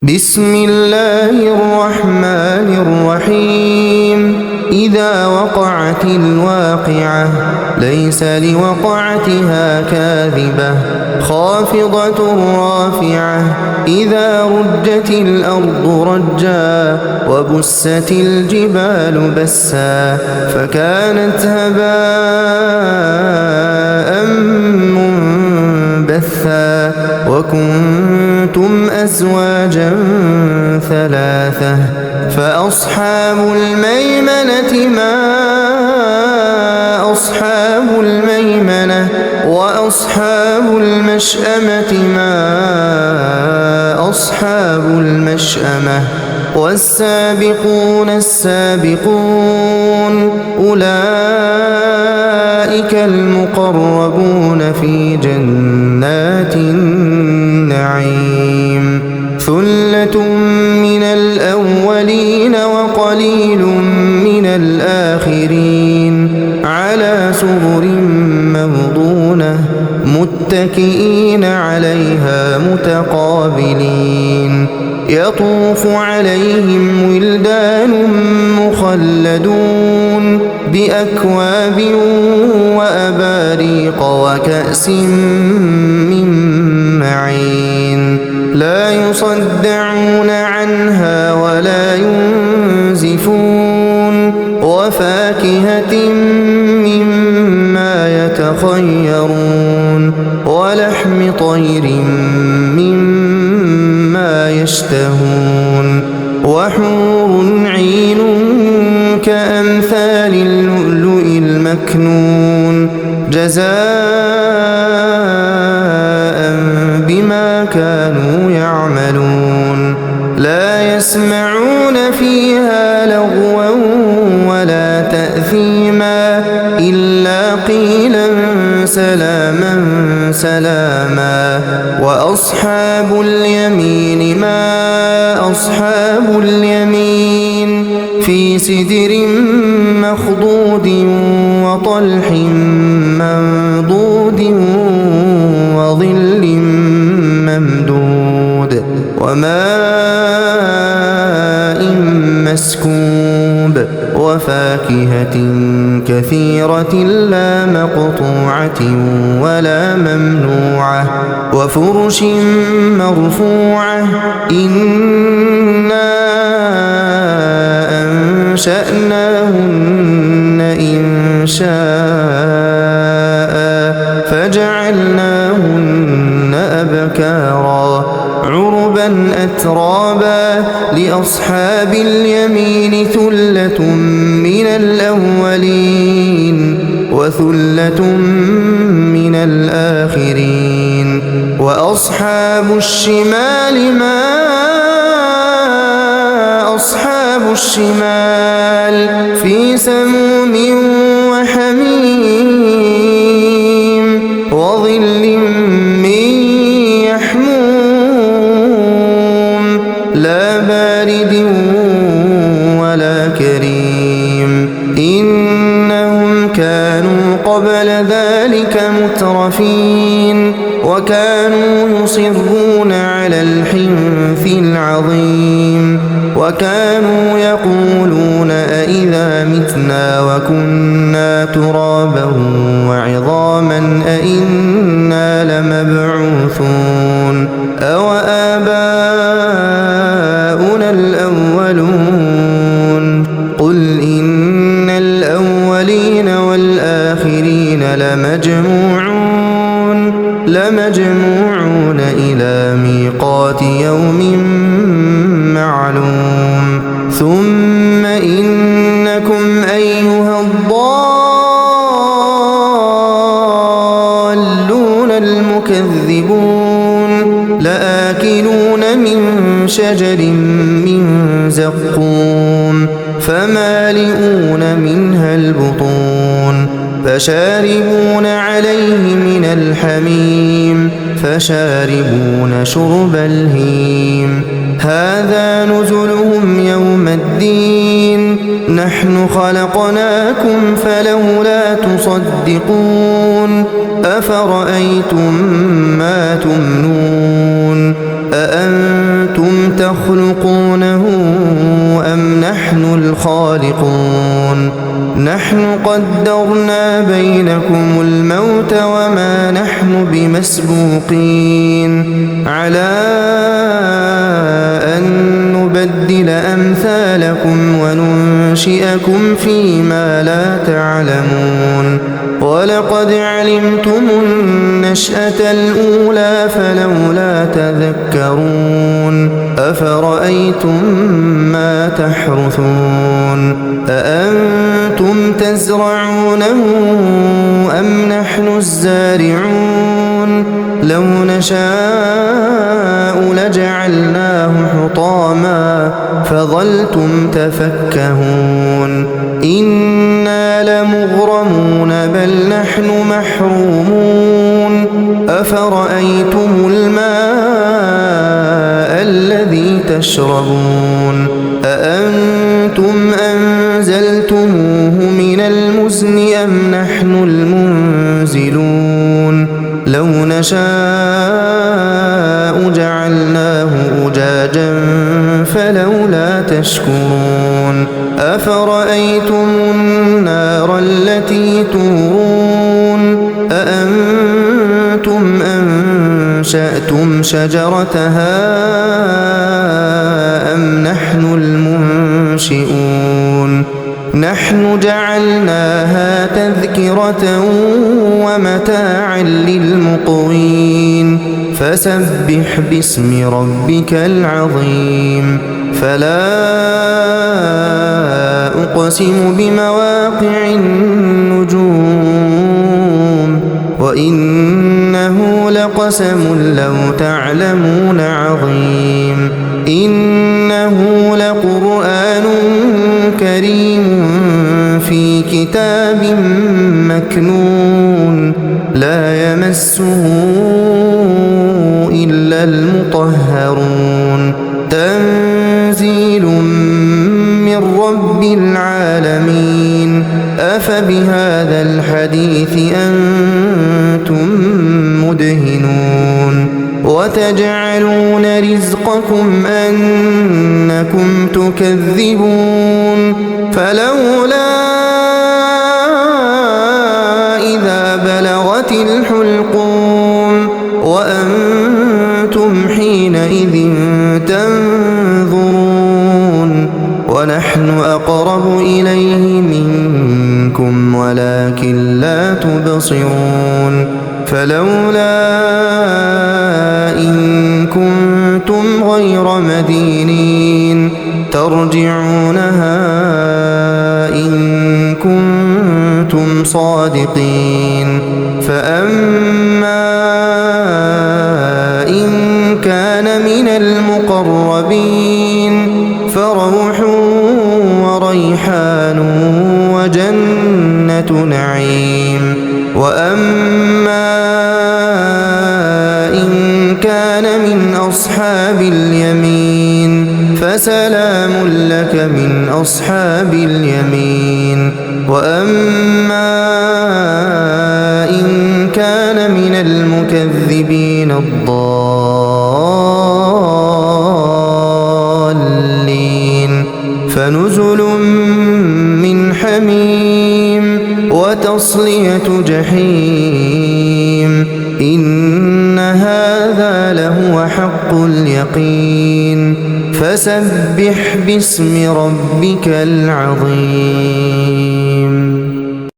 بسم الله الرحمن الرحيم إذا وقعت الواقعة ليس لوقعتها كاذبة خافضة رافعة إذا رجت الأرض رجا وبست الجبال بسا فكانت هباء منبثا وكنتم أزواجا ثلاثة فأصحاب الميمنة ما أصحاب الميمنة وأصحاب المشأمة ما أصحاب المشأمة والسابقون السابقون أولئك المقربون في جنات النعيم ثلة من الأولين وقليل من الآخرين على سرر موضونة متكئين عليها متقابلين يطوف عليهم ولدان مخلدون بأكواب وأباريق وكأس من معين لا يصدعون عنها ولا ينزفون وفاكهة مما يتخيرون ولحم طير مما يشتهون وحور عين كأمثال اللؤلؤ المكنون جزاء بما كانوا يعملون لا يسمعون فيها لغوا ولا تأثيما إلا قيلا سلاما سلاما وأصحاب اليمين ما أصحاب اليمين في سدر مخضود وطلح منضود وظل ممدود وماء مسكوب وفاكهة كثيرة لا مقطوعة ولا ممنوعة وفرش مرفوعة إنا أنشأناهن إنشاء فجعلناهن أبكارا عربا أترابا لأصحاب اليمين ثلة من الأولين وثلة من الآخرين وأصحاب الشمال ما أصحاب الشمال في سموم وحميم وظل من يحموم لا بارد ولا كريم إنهم كانوا قبل ذلك مترفين وكانوا يصرون على الحنث العظيم وكانوا يقولون أئذا متنا وكنا ترابا وعظاما أئنا لمبعوثون أو آباؤنا الأولون قل إن الأولين والآخرين لمجموعون إلى ميقات يوم معلوم ثم إنكم أيها الضالون المكذبون لآكلون من شجر من زقوم فمالئون منها البطون فشاربون عليه من الحميم فشاربون شرب الهيم هذا نزلهم يوم الدين نحن خلقناكم فلولا تصدقون أفرأيتم ما تمنون أأنتم تخلقونه أم نحن الخالقون نحن قدرنا بينكم الموت وما نحن بمسبوقين على أن نبدل أمثالكم وننشئكم فيما لا تعلمون ولقد علمتم النشأة الأولى فلولا تذكرون أفرأيتم ما تحرثون أأنتم تزرعونه أم نحن الزارعون لو نشاء لجعلناه حطاما فظلتم تفكهون إنا لمغرمون بل نحن محرومون أفرأيتم الماء الذي تشربون أأنتم أنزلتموه من المزن أم نحن المنزلون لو نشاء جعلناه أجاجا فلولا تشكرون أفرأيتم النار التي تورون أأنتم أنشأتم شجرتها أم نحن المنشئون نحن جعلناها تذكرة ومتاعا للمقوين فسبح باسم ربك العظيم فلا أقسم بمواقع النجوم وإنه لقسم لو تعلمون عظيم إنه لقرآن كريم في كتاب مكنون لا يمسه إلا المطهرون تنزيل من رب العالمين أفبهذا الحديث أنتم مدهنون وتجعلون رزقكم أنكم تكذبون فلولا إذا بلغت الحلقوم وأنتم حينئذ تنظرون ونحن أقرب إليه منكم ولكن لا تبصرون فلولا إن كنتم غير مدينين ترجعونها إن كنتم صادقين فأما إن كان من المقربين فروح وريحان وجنة نعيم وأما إن كان من أصحاب اليمين فسلام لك من أصحاب اليمين وأما إن كان من المكذبين الضالين فنزل من حميم وتصلية جحيم إن هذا لهو حق اليقين فسبح باسم ربك العظيم